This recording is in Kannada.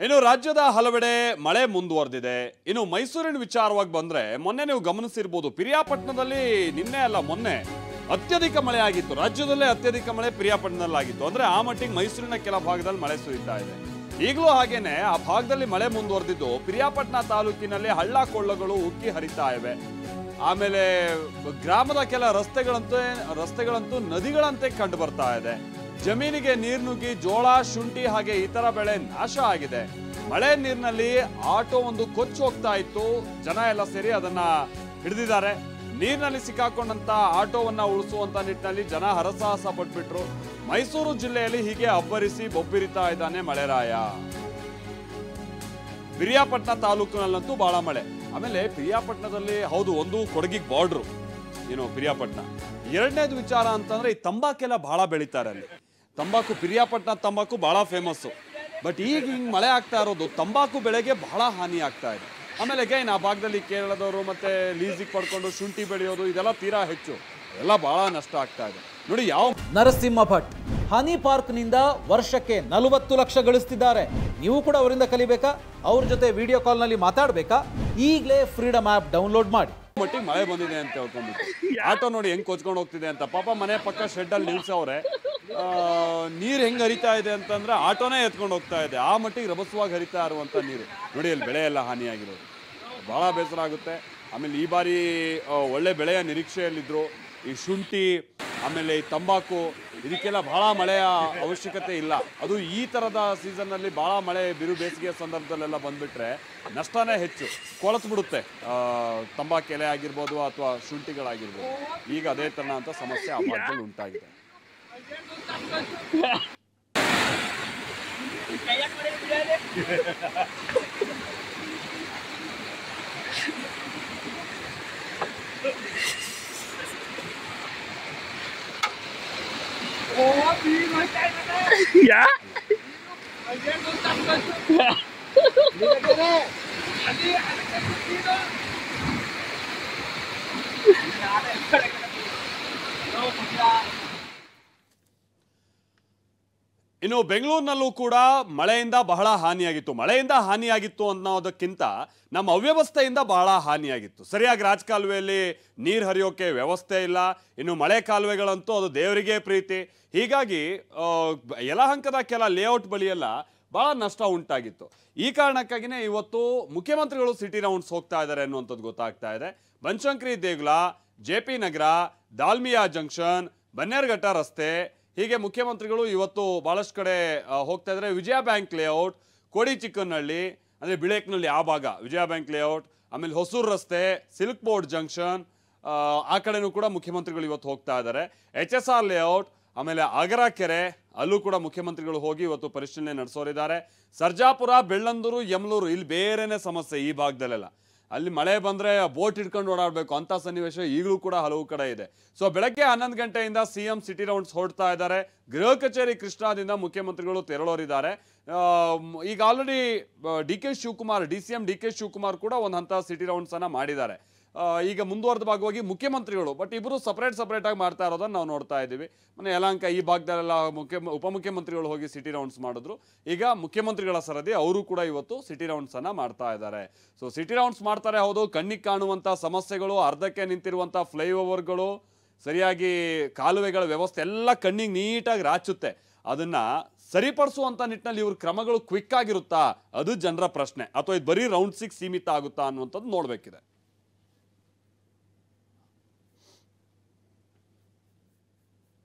ಇನ್ನು ರಾಜ್ಯದ ಹಲವೆಡೆ ಮಳೆ ಮುಂದುವರೆದಿದೆ. ಇನ್ನು ಮೈಸೂರಿನ ವಿಚಾರವಾಗಿ ಬಂದ್ರೆ ಮೊನ್ನೆ ನೀವು ಗಮನಿಸಿರಬಹುದು, ಪಿರಿಯಾಪಟ್ಟಣದಲ್ಲಿ ನಿನ್ನೆ ಅಲ್ಲ ಮೊನ್ನೆ ಅತ್ಯಧಿಕ ಮಳೆ ಆಗಿತ್ತು. ರಾಜ್ಯದಲ್ಲೇ ಅತ್ಯಧಿಕ ಮಳೆ ಪಿರಿಯಾಪಟ್ಟಣದಲ್ಲಿ ಆಗಿತ್ತು. ಅಂದ್ರೆ ಆ ಮಟ್ಟಿಗೆ ಮೈಸೂರಿನ ಕೆಲ ಭಾಗದಲ್ಲಿ ಮಳೆ ಸುರಿತಾ ಇದೆ. ಈಗಲೂ ಹಾಗೇನೆ ಆ ಭಾಗದಲ್ಲಿ ಮಳೆ ಮುಂದುವರೆದಿದ್ದು ಪಿರಿಯಾಪಟ್ಟಣ ತಾಲೂಕಿನಲ್ಲಿ ಹಳ್ಳ ಕೊಳ್ಳಗಳು ಉಕ್ಕಿ ಹರಿತಾ ಇವೆ. ಆಮೇಲೆ ಗ್ರಾಮದ ಕೆಲ ರಸ್ತೆಗಳಂತೂ ನದಿಗಳಂತೆ ಕಂಡು ಬರ್ತಾ ಇದೆ. ಜಮೀನಿಗೆ ನೀರು ನುಗ್ಗಿ ಜೋಳ, ಶುಂಠಿ ಹಾಗೆ ಇತರ ಬೆಳೆ ನಾಶ ಆಗಿದೆ. ಮಳೆ ನೀರಿನಲ್ಲಿ ಆಟೋ ಒಂದು ಕೊಚ್ಚಿ ಹೋಗ್ತಾ ಇತ್ತು. ಜನ ಎಲ್ಲ ಸೇರಿ ಅದನ್ನ ಹಿಡಿದಿದ್ದಾರೆ. ನೀರಿನಲ್ಲಿ ಸಿಕ್ಕಾಕೊಂಡಂತ ಆಟೋವನ್ನ ಉಳಿಸುವಂತ ನಿಟ್ಟಿನಲ್ಲಿ ಜನ ಹರಸಾಹಸ ಪಟ್ಬಿಟ್ರು. ಮೈಸೂರು ಜಿಲ್ಲೆಯಲ್ಲಿ ಹೀಗೆ ಅಬ್ಬರಿಸಿ ಬೊಬ್ಬಿರಿತಾ ಇದ್ದಾನೆ ಮಳೆರಾಯ. ಪಿರಿಯಾಪಟ್ಟಣ ತಾಲೂಕಿನಲ್ಲಂತೂ ಬಹಳ ಮಳೆ. ಆಮೇಲೆ ಪಿರಿಯಾಪಟ್ಟಣದಲ್ಲಿ ಹೌದು, ಒಂದು ಕೊಡಗಿಗೆ ಬಾರ್ಡ್ರು ಏನು ಪಿರಿಯಾಪಟ್ಟಣ. ಎರಡನೇದು ವಿಚಾರ ಅಂತಂದ್ರೆ ಈ ತಂಬಾಕೆಲ್ಲ ಬಹಳ ಬೆಳೀತಾರೆ ಅಲ್ಲಿ. ತಂಬಾಕು, ಪಿರಿಯಾಪಟ್ಟಣ ತಂಬಾಕು ಬಹಳ ಫೇಮಸ್ಸು. ಬಟ್ ಈಗ ಹಿಂಗೆ ಮಳೆ ಆಗ್ತಾ ಇರೋದು ತಂಬಾಕು ಬೆಳೆಗೆ ಬಹಳ ಹಾನಿ ಆಗ್ತಾ ಇದೆ. ಆಮೇಲೆ ಗೈನ್ ಆ ಭಾಗದಲ್ಲಿ ಕೇರಳದವರು ಮತ್ತೆ ಲೀಸಿಗೆ ಪಡ್ಕೊಂಡು ಶುಂಠಿ ಬೆಳೆಯೋದು ಇದೆಲ್ಲ ತೀರಾ ಹೆಚ್ಚು, ಎಲ್ಲ ಬಹಳ ನಷ್ಟ ಆಗ್ತಾ ಇದೆ. ನೋಡಿ ಯಾವ ನರಸಿಂಹ ಭಟ್ ಹನಿ ಪಾರ್ಕ್ನಿಂದ ವರ್ಷಕ್ಕೆ 40 ಲಕ್ಷ ಗಳಿಸ್ತಿದ್ದಾರೆ. ನೀವು ಕೂಡ ಅವರಿಂದ ಕಲಿಬೇಕಾ? ಅವ್ರ ಜೊತೆ ವಿಡಿಯೋ ಕಾಲ್ನಲ್ಲಿ ಮಾತಾಡಬೇಕಾ? ಈಗಲೇ ಫ್ರೀಡಮ್ ಆ್ಯಪ್ ಡೌನ್ಲೋಡ್ ಮಾಡಿ. ಮಟ್ಟಿಗೆ ಮಳೆ ಬಂದಿದೆ ಅಂತ ಹೇಳ್ಕೊಂಡ್ಬಿಟ್ಟು ಆಟೋ ನೋಡಿ ಹೆಂಗ್ ಕೊಚ್ಕೊಂಡು ಹೋಗ್ತಿದೆ ಅಂತ. ಪಾಪ ಮನೆ ಪಕ್ಕ ಶೆಡ್ ಅಲ್ಲಿ ನಿಲ್ಸವ್ರೆ. ನೀರು ಹೆಂಗ್ ಹರಿತಾ ಇದೆ ಅಂತಂದ್ರೆ ಆಟೋನೇ ಎತ್ಕೊಂಡು ಹೋಗ್ತಾ ಇದೆ. ಆ ಮಟ್ಟಿಗೆ ರಭಸವಾಗಿ ಹರಿತಾ ಇರುವಂತ ನೀರು ನೋಡಿ. ಅಲ್ಲಿ ಬೆಳೆ ಎಲ್ಲ ಹಾನಿಯಾಗಿರೋದು ಬಹಳ ಬೇಸರ ಆಗುತ್ತೆ. ಆಮೇಲೆ ಈ ಬಾರಿ ಒಳ್ಳೆ ಬೆಳೆಯ ನಿರೀಕ್ಷೆಯಲ್ಲಿದ್ರು. ಈ ಶುಂಠಿ ಆಮೇಲೆ ಈ ತಂಬಾಕು ಇದಕ್ಕೆಲ್ಲ ಬಹಳ ಮಳೆಯ ಅವಶ್ಯಕತೆ ಇಲ್ಲ. ಅದು ಈ ಥರದ ಸೀಸನ್ನಲ್ಲಿ ಭಾಳ ಮಳೆ ಬಿರು ಬೇಸಿಗೆಯ ಸಂದರ್ಭದಲ್ಲೆಲ್ಲ ಬಂದುಬಿಟ್ರೆ ನಷ್ಟನೇ ಹೆಚ್ಚು, ಕೊಳತು ಬಿಡುತ್ತೆ. ತಂಬಾಕು ಎಲೆ ಆಗಿರ್ಬೋದು ಅಥವಾ ಶುಂಠಿಗಳಾಗಿರ್ಬೋದು. ಈಗ ಅದೇ ಥರ ಅಂತ ಸಮಸ್ಯೆ ಆ ಭಾಗದಲ್ಲಿ ಉಂಟಾಗಿದೆ. ಇನ್ನು ಬೆಂಗಳೂರಿನಲ್ಲೂ ಕೂಡ ಮಳೆಯಿಂದ ಬಹಳ ಹಾನಿಯಾಗಿತ್ತು ಅನ್ನೋದಕ್ಕಿಂತ ನಮ್ಮ ಅವ್ಯವಸ್ಥೆಯಿಂದ ಬಹಳ ಹಾನಿಯಾಗಿತ್ತು. ಸರಿಯಾಗಿ ರಾಜಕಾಲುವೆಯಲ್ಲಿ ನೀರು ಹರಿಯೋಕೆ ವ್ಯವಸ್ಥೆ ಇಲ್ಲ. ಇನ್ನು ಮಳೆ ಕಾಲುವೆಗಳಂತೂ ಅದು ದೇವರಿಗೆ ಪ್ರೀತಿ. ಹೀಗಾಗಿ ಯಲಹಂಕದ ಕೆಲ ಲೇಔಟ್ ಬಳಿಯೆಲ್ಲ ಬಹಳ ನಷ್ಟ ಉಂಟಾಗಿತ್ತು. ಈ ಕಾರಣಕ್ಕಾಗಿಯೇ ಇವತ್ತು ಮುಖ್ಯಮಂತ್ರಿಗಳು ಸಿಟಿ ರೌಂಡ್ಸ್ ಹೋಗ್ತಾ ಇದ್ದಾರೆ ಅನ್ನುವಂಥದ್ದು ಗೊತ್ತಾಗ್ತಾ ಇದೆ. ಬನಶಂಕರಿ ದೇಗುಲ, JP ನಗರ, ದಾಲ್ಮಿಯಾ ಜಂಕ್ಷನ್, ಬನ್ನೇರುಘಟ್ಟ ರಸ್ತೆ ಹೀಗೆ ಮುಖ್ಯಮಂತ್ರಿಗಳು ಇವತ್ತು ಬಹಳಷ್ಟು ಕಡೆ ಹೋಗ್ತಾ ಇದ್ದಾರೆ. ವಿಜಯ ಬ್ಯಾಂಕ್ ಲೇಔಟ್, ಕೋಡಿ ಚಿಕ್ಕನಹಳ್ಳಿ ಅಂದರೆ ಬಿಳೇಕ್ನಲ್ಲಿ ಆ ಭಾಗ ವಿಜಯ ಬ್ಯಾಂಕ್ ಲೇಔಟ್, ಆಮೇಲೆ ಹೊಸೂರು ರಸ್ತೆ, ಸಿಲ್ಕ್ ಬೋರ್ಡ್ ಜಂಕ್ಷನ್ ಆ ಕಡೆನೂ ಕೂಡ ಮುಖ್ಯಮಂತ್ರಿಗಳು ಇವತ್ತು ಹೋಗ್ತಾ ಇದ್ದಾರೆ. HSR ಲೇಔಟ್, ಆಮೇಲೆ ಆಗರ ಕೆರೆ ಅಲ್ಲೂ ಕೂಡ ಮುಖ್ಯಮಂತ್ರಿಗಳು ಹೋಗಿ ಇವತ್ತು ಪರಿಶೀಲನೆ ನಡೆಸೋರಿದ್ದಾರೆ. ಸರ್ಜಾಪುರ, ಬೆಳ್ಳಂದೂರು, ಯಮಲೂರು ಇಲ್ಲಿ ಬೇರೆನೇ ಸಮಸ್ಯೆ. ಈ ಭಾಗದಲ್ಲೆಲ್ಲ ಅಲ್ಲಿ ಮಳೆ ಬಂದರೆ ಬೋಟ್ ಹಿಡ್ಕೊಂಡು ಓಡಾಡಬೇಕು ಅಂತ ಸನ್ನಿವೇಶ ಈಗಲೂ ಕೂಡ ಹಲವು ಕಡೆ ಇದೆ. ಸೊ ಬೆಳಗ್ಗೆ 11 ಗಂಟೆಯಿಂದ CM ಸಿಟಿ ರೌಂಡ್ಸ್ ಹೊರಡ್ತಾ ಇದ್ದಾರೆ. ಗೃಹ ಕಚೇರಿ ಕೃಷ್ಣಾದಿಂದ ಮುಖ್ಯಮಂತ್ರಿಗಳು ತೆರಳೋರಿದ್ದಾರೆ. ಈಗ ಆಲ್ರೆಡಿ DCM DK ಶಿವಕುಮಾರ್ ಕೂಡ ಒಂದು ಹಂತ ಸಿಟಿ ರೌಂಡ್ಸನ್ನು ಮಾಡಿದ್ದಾರೆ. ಈಗ ಮುಂದುವರೆದ ಭಾಗವಾಗಿ ಮುಖ್ಯಮಂತ್ರಿಗಳು, ಬಟ್ ಇಬ್ಬರು ಸಪ್ರೇಟ್ ಆಗಿ ಮಾಡ್ತಾ ಇರೋದನ್ನು ನಾವು ನೋಡ್ತಾ ಇದ್ದೀವಿ. ಮೊನ್ನೆ ಯಲಹಂಕ ಈ ಭಾಗದಲ್ಲೆಲ್ಲ ಉಪಮುಖ್ಯಮಂತ್ರಿಗಳು ಹೋಗಿ ಸಿಟಿ ರೌಂಡ್ಸ್ ಮಾಡಿದ್ರು. ಈಗ ಮುಖ್ಯಮಂತ್ರಿಗಳ ಸರದಿ ಅವರು ಕೂಡ ಇವತ್ತು ಸಿಟಿ ರೌಂಡ್ಸನ್ನು ಮಾಡ್ತಾ ಇದ್ದಾರೆ. ಸೊ ಸಿಟಿ ರೌಂಡ್ಸ್ ಮಾಡ್ತಾರೆ, ಹೌದು. ಕಣ್ಣಿಗೆ ಕಾಣುವಂಥ ಸಮಸ್ಯೆಗಳು, ಅರ್ಧಕ್ಕೆ ನಿಂತಿರುವಂಥ ಫ್ಲೈಓವರ್ಗಳು, ಸರಿಯಾಗಿ ಕಾಲುವೆಗಳ ವ್ಯವಸ್ಥೆ ಎಲ್ಲ ಕಣ್ಣಿಗೆ ನೀಟಾಗಿ ರಾಚುತ್ತೆ. ಅದನ್ನ ಸರಿಪಡಿಸುವಂಥ ನಿಟ್ಟಿನಲ್ಲಿ ಇವ್ರ ಕ್ರಮಗಳು ಕ್ವಿಕ್ ಆಗಿರುತ್ತಾ, ಅದು ಜನರ ಪ್ರಶ್ನೆ. ಅಥವಾ ಇದು ಬರೀ ರೌಂಡ್ಸಿಗೆ ಸೀಮಿತ ಆಗುತ್ತಾ ಅನ್ನುವಂಥದ್ದು ನೋಡಬೇಕಿದೆ.